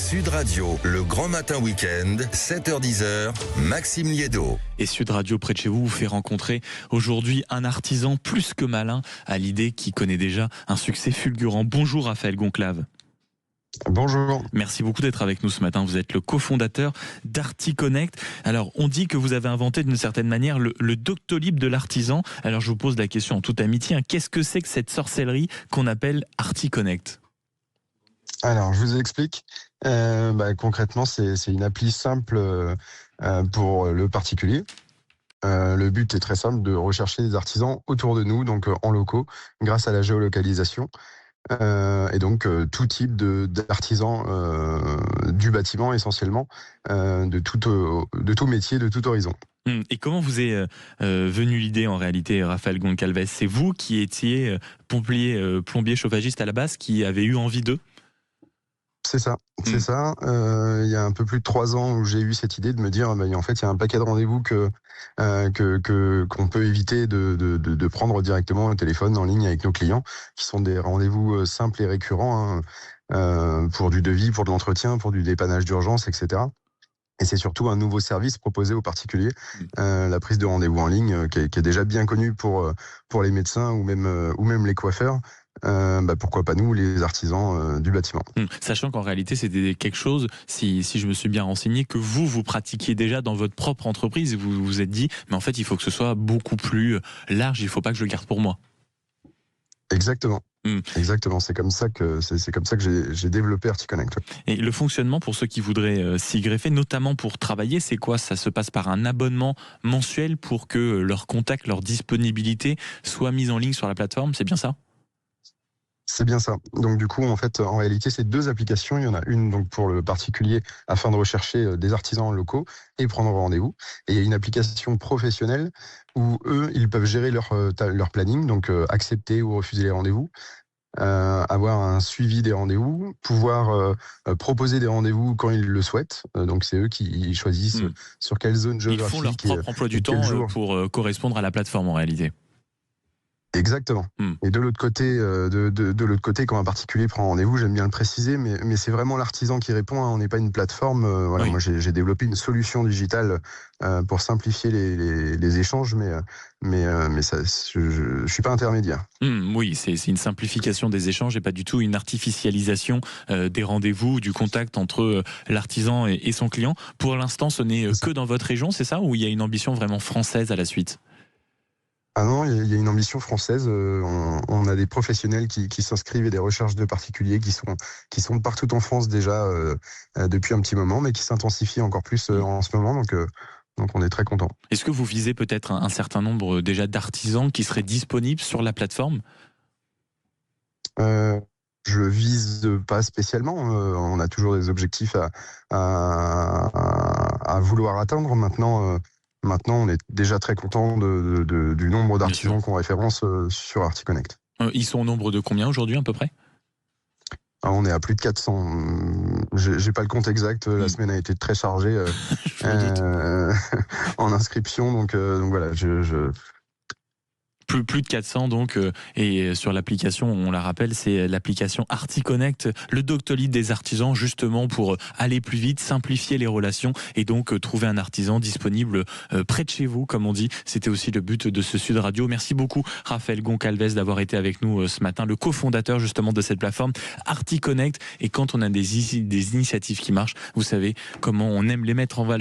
Sud Radio, le grand matin week-end, 7h-10h, Maxime Liédo. Et Sud Radio près de chez vous vous fait rencontrer aujourd'hui un artisan plus que malin à l'idée qui connaît déjà un succès fulgurant. Bonjour Raphaël Goncalves. Bonjour. Merci beaucoup d'être avec nous ce matin. Vous êtes le cofondateur d'ArtiConnect. Alors, on dit que vous avez inventé d'une certaine manière le Doctolib de l'artisan. Alors, je vous pose la question en toute amitié. Qu'est-ce que c'est que cette sorcellerie qu'on appelle ArtiConnect ? Alors, je vous explique. Concrètement, c'est une appli simple pour le particulier. Le but est très simple, de rechercher des artisans autour de nous, donc en locaux, grâce à la géolocalisation. Et donc tout type d'artisans du bâtiment essentiellement, de tout métier, de tout horizon. Et comment vous est venue l'idée en réalité, Raphaël Goncalves ? C'est vous qui étiez plombier chauffagiste à la base, qui avez eu envie d'eux ? C'est ça, c'est ça. Il y a un peu plus de 3 ans où j'ai eu cette idée de me dire, en fait, il y a un paquet de rendez-vous qu'on peut éviter de prendre directement au téléphone en ligne avec nos clients, qui sont des rendez-vous simples et récurrents, pour du devis, pour de l'entretien, pour du dépannage d'urgence, etc. Et c'est surtout un nouveau service proposé aux particuliers, la prise de rendez-vous en ligne, qui est déjà bien connue pour les médecins ou même les coiffeurs. Pourquoi pas nous, les artisans du bâtiment. Sachant qu'en réalité, c'était quelque chose, si je me suis bien renseigné, que vous pratiquiez déjà dans votre propre entreprise. Vous vous êtes dit, mais en fait, il faut que ce soit beaucoup plus large, il ne faut pas que je le garde pour moi. Exactement. Exactement, c'est comme ça que j'ai développé ArtiConnect. Et le fonctionnement pour ceux qui voudraient s'y greffer, notamment pour travailler, c'est quoi ? Ça se passe par un abonnement mensuel pour que leur contact, leur disponibilité soit mise en ligne sur la plateforme, c'est bien ça ? C'est bien ça. Donc du coup, en réalité, c'est 2 applications. Il y en a une donc pour le particulier afin de rechercher des artisans locaux et prendre rendez-vous. Et il y a une application professionnelle où eux, ils peuvent gérer leur planning, donc accepter ou refuser les rendez-vous, avoir un suivi des rendez-vous, pouvoir proposer des rendez-vous quand ils le souhaitent. Donc c'est eux qui choisissent sur quelle zone géographique. Ils font leur propre emploi du temps pour correspondre à la plateforme en réalité. Exactement. Et de l'autre côté, quand un particulier prend rendez-vous, j'aime bien le préciser, mais c'est vraiment l'artisan qui répond. On n'est pas une plateforme. Oui. Moi, j'ai développé une solution digitale pour simplifier les échanges, mais ça, je suis pas intermédiaire. Oui, c'est une simplification des échanges et pas du tout une artificialisation des rendez-vous, du contact entre l'artisan et son client. Pour l'instant, ce n'est que dans votre région, c'est ça, ou il y a une ambition vraiment française à la suite ? Ah non, il y a une ambition française. On a des professionnels qui s'inscrivent et des recherches de particuliers qui sont de partout en France déjà depuis un petit moment, mais qui s'intensifient encore plus en ce moment. Donc on est très contents. Est-ce que vous visez peut-être un certain nombre déjà d'artisans qui seraient disponibles sur la plateforme ? Je vise pas spécialement. On a toujours des objectifs à vouloir atteindre. Maintenant, on est déjà très content du nombre d'artisans qu'on référence sur ArtiConnect. Ils sont au nombre de combien aujourd'hui à peu près ? On est à plus de 400. J'ai pas le compte exact. La semaine a été très chargée en inscription. Donc voilà, Plus de 400 donc, et sur l'application, on la rappelle, c'est l'application ArtiConnect, le Doctolib des artisans, justement pour aller plus vite, simplifier les relations et donc trouver un artisan disponible près de chez vous, comme on dit. C'était aussi le but de ce Sud Radio. Merci beaucoup Raphaël Goncalves d'avoir été avec nous ce matin, le cofondateur justement de cette plateforme ArtiConnect. Et quand on a des initiatives qui marchent, vous savez comment on aime les mettre en valeur.